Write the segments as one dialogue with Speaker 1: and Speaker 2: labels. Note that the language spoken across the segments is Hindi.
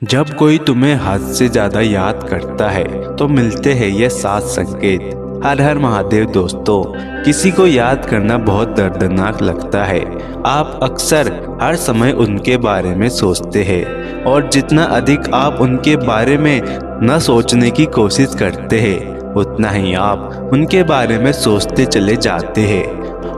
Speaker 1: जब कोई तुम्हें हद से ज्यादा याद करता है तो मिलते हैं ये 7 संकेत। हर हर महादेव दोस्तों, किसी को याद करना बहुत दर्दनाक लगता है। आप अक्सर हर समय उनके बारे में सोचते हैं और जितना अधिक आप उनके बारे में न सोचने की कोशिश करते हैं उतना ही आप उनके बारे में सोचते चले जाते हैं।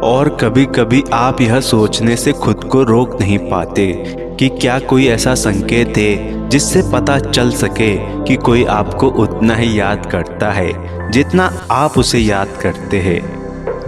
Speaker 1: और कभी कभी आप यह सोचने से खुद को रोक नहीं पाते कि क्या कोई ऐसा संकेत है जिससे पता चल सके कि कोई आपको उतना ही याद करता है जितना आप उसे याद करते हैं।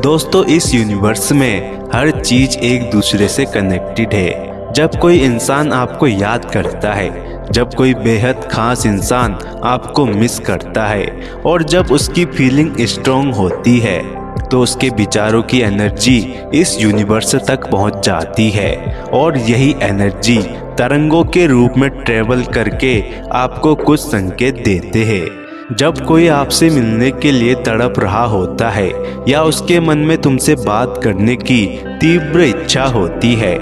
Speaker 1: दोस्तों, इस यूनिवर्स में हर चीज एक दूसरे से कनेक्टेड है। जब कोई इंसान आपको याद करता है, जब कोई बेहद खास इंसान आपको मिस करता है और जब उसकी फीलिंग स्ट्रॉन्ग होती है तो उसके विचारों की एनर्जी इस यूनिवर्स तक पहुंच जाती है और यही एनर्जी तरंगों के रूप में ट्रेवल करके आपको कुछ संकेत देते हैं। जब कोई आपसे मिलने के लिए तड़प रहा होता है या उसके मन में तुमसे बात करने की तीव्र इच्छा होती है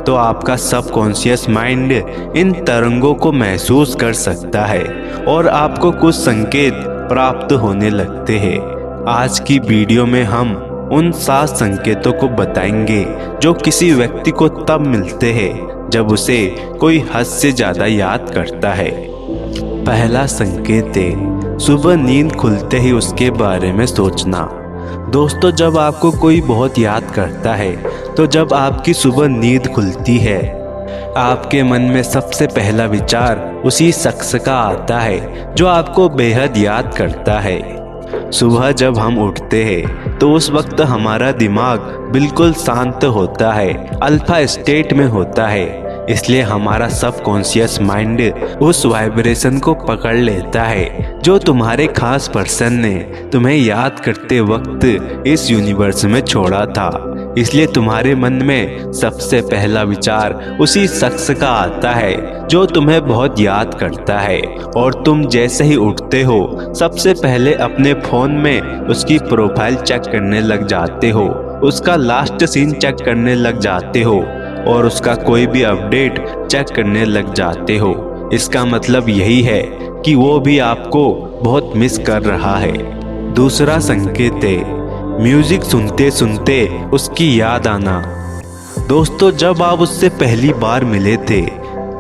Speaker 1: तो आपका सबकॉन्शियस माइंड इन तरंगों को महसूस कर सकता है और आपको कुछ संकेत प्राप्त होने लगते हैं। आज की वीडियो में हम उन 7 संकेतों को बताएंगे जो किसी व्यक्ति को तब मिलते हैं जब उसे कोई हद से ज्यादा याद करता है। पहला संकेत है सुबह नींद खुलते ही उसके बारे में सोचना। दोस्तों, जब आपको कोई बहुत याद करता है तो जब आपकी सुबह नींद खुलती है आपके मन में सबसे पहला विचार उसी शख्स का आता है जो आपको बेहद याद करता है। सुबह जब हम उठते हैं तो उस वक्त हमारा दिमाग बिल्कुल शांत होता है, अल्फा स्टेट में होता है। इसलिए हमारा सबकॉन्शियस माइंड उस वाइब्रेशन को पकड़ लेता है जो तुम्हारे खास पर्सन ने तुम्हें याद करते वक्त इस यूनिवर्स में छोड़ा था। इसलिए तुम्हारे मन में सबसे पहला विचार उसी शख्स का आता है जो तुम्हें बहुत याद करता है और तुम जैसे ही उठते हो सबसे पहले अपने फोन में उसकी प्रोफाइल चेक करने लग जाते हो, उसका लास्ट सीन चेक करने लग जाते हो और उसका कोई भी अपडेट चेक करने लग जाते हो। इसका मतलब यही है कि वो भी आपको बहुत मिस कर रहा है। दूसरा संकेत है म्यूजिक सुनते सुनते उसकी याद आना। दोस्तों, जब आप उससे पहली बार मिले थे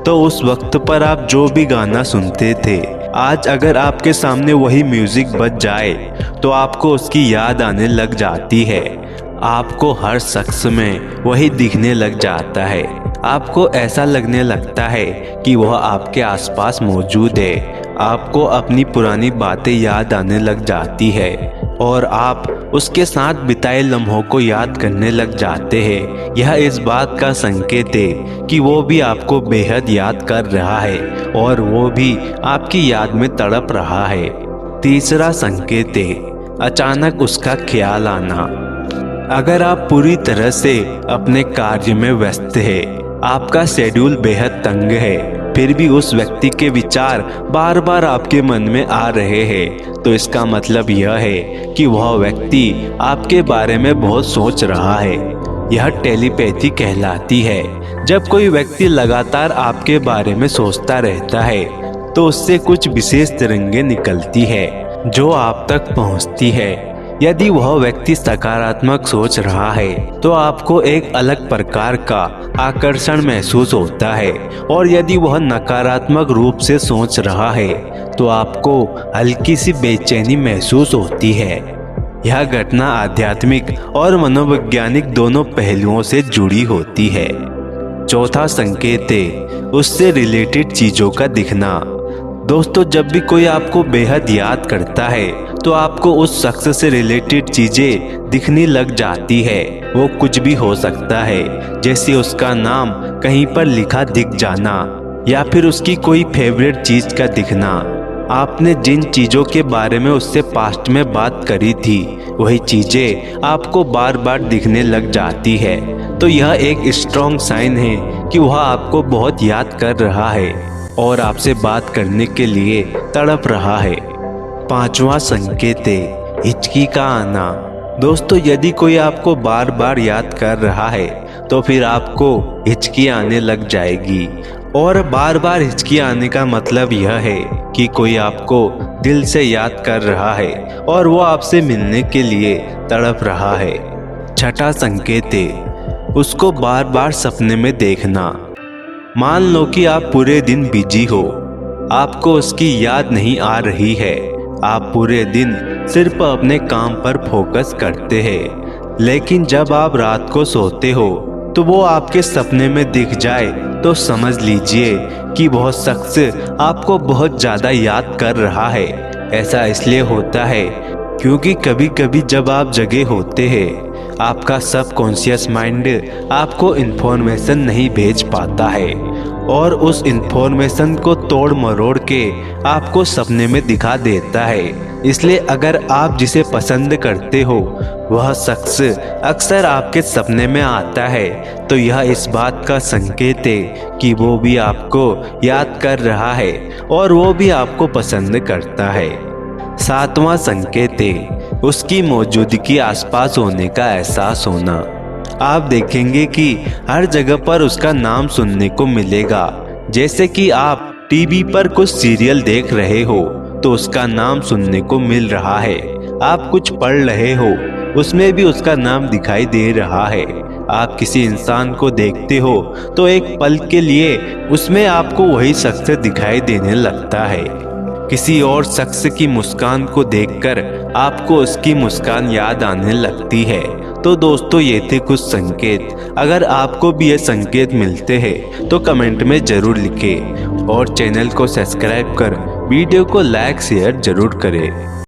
Speaker 1: तो उस वक्त पर आप जो भी गाना सुनते थे, आज अगर आपके सामने वही म्यूजिक बज जाए तो आपको उसकी याद आने लग जाती है। आपको हर शख्स में वही दिखने लग जाता है। आपको ऐसा लगने लगता है कि वह आपके आसपास मौजूद है। आपको अपनी पुरानी बातें याद आने लग जाती है और आप उसके साथ बिताए लम्हों को याद करने लग जाते हैं। यह इस बात का संकेत है कि वो भी आपको बेहद याद कर रहा है और वो भी आपकी याद में तड़प रहा है। तीसरा संकेत है अचानक उसका ख्याल आना। अगर आप पूरी तरह से अपने कार्य में व्यस्त है, आपका शेड्यूल बेहद तंग है, फिर भी उस व्यक्ति के विचार बार बार आपके मन में आ रहे हैं तो इसका मतलब यह है कि वह व्यक्ति आपके बारे में बहुत सोच रहा है। यह टेलीपैथी कहलाती है। जब कोई व्यक्ति लगातार आपके बारे में सोचता रहता है तो उससे कुछ विशेष तरंगें निकलती है जो आप तक पहुंचती है। यदि वह व्यक्ति सकारात्मक सोच रहा है तो आपको एक अलग प्रकार का आकर्षण महसूस होता है और यदि वह नकारात्मक रूप से सोच रहा है तो आपको हल्की सी बेचैनी महसूस होती है। यह घटना आध्यात्मिक और मनोवैज्ञानिक दोनों पहलुओं से जुड़ी होती है। चौथा संकेत है उससे रिलेटेड चीजों का दिखना। दोस्तों, जब भी कोई आपको बेहद याद करता है तो आपको उस शख्स से रिलेटेड चीजें दिखने लग जाती है। वो कुछ भी हो सकता है, जैसे उसका नाम कहीं पर लिखा दिख जाना या फिर उसकी कोई फेवरेट चीज का दिखना। आपने जिन चीजों के बारे में उससे पास्ट में बात करी थी वही चीजें आपको बार बार दिखने लग जाती है तो यह एक स्ट्रॉन्ग साइन है कि वह आपको बहुत याद कर रहा है और आपसे बात करने के लिए तड़प रहा है। पांचवा संकेत है हिचकी का आना। दोस्तों, यदि कोई आपको बार बार याद कर रहा है तो फिर आपको हिचकी आने लग जाएगी। और बार बार हिचकी आने का मतलब यह है कि कोई आपको दिल से याद कर रहा है और वो आपसे मिलने के लिए तड़प रहा है। छठा संकेत है उसको बार बार सपने में देखना। मान लो कि आप पूरे दिन बिजी हो, आपको उसकी याद नहीं आ रही है, आप पूरे दिन सिर्फ अपने काम पर फोकस करते हैं, लेकिन जब आप रात को सोते हो तो वो आपके सपने में दिख जाए तो समझ लीजिए कि वह शख्स आपको बहुत ज़्यादा याद कर रहा है। ऐसा इसलिए होता है क्योंकि कभी कभी जब आप जगे होते हैं आपका सबकॉन्शियस माइंड आपको इन्फॉर्मेशन नहीं भेज पाता है और उस इन्फॉर्मेशन को तोड़ मरोड़ के आपको सपने में दिखा देता है। इसलिए अगर आप जिसे पसंद करते हो वह शख्स अक्सर आपके सपने में आता है तो यह इस बात का संकेत है कि वो भी आपको याद कर रहा है और वो भी आपको पसंद करता है। सातवां संकेत है उसकी मौजूदगी आसपास होने का एहसास होना। आप देखेंगे कि हर जगह पर उसका नाम सुनने को मिलेगा। जैसे कि आप टीवी पर कुछ सीरियल देख रहे हो तो उसका नाम सुनने को मिल रहा है, आप कुछ पढ़ रहे हो उसमें भी उसका नाम दिखाई दे रहा है, आप किसी इंसान को देखते हो तो एक पल के लिए उसमें आपको वही शख्स दिखाई देने लगता है। किसी और शख्स की मुस्कान को देखकर आपको उसकी मुस्कान याद आने लगती है। तो दोस्तों ये थे कुछ संकेत। अगर आपको भी ये संकेत मिलते हैं तो कमेंट में ज़रूर लिखें और चैनल को सब्सक्राइब कर वीडियो को लाइक शेयर जरूर करें।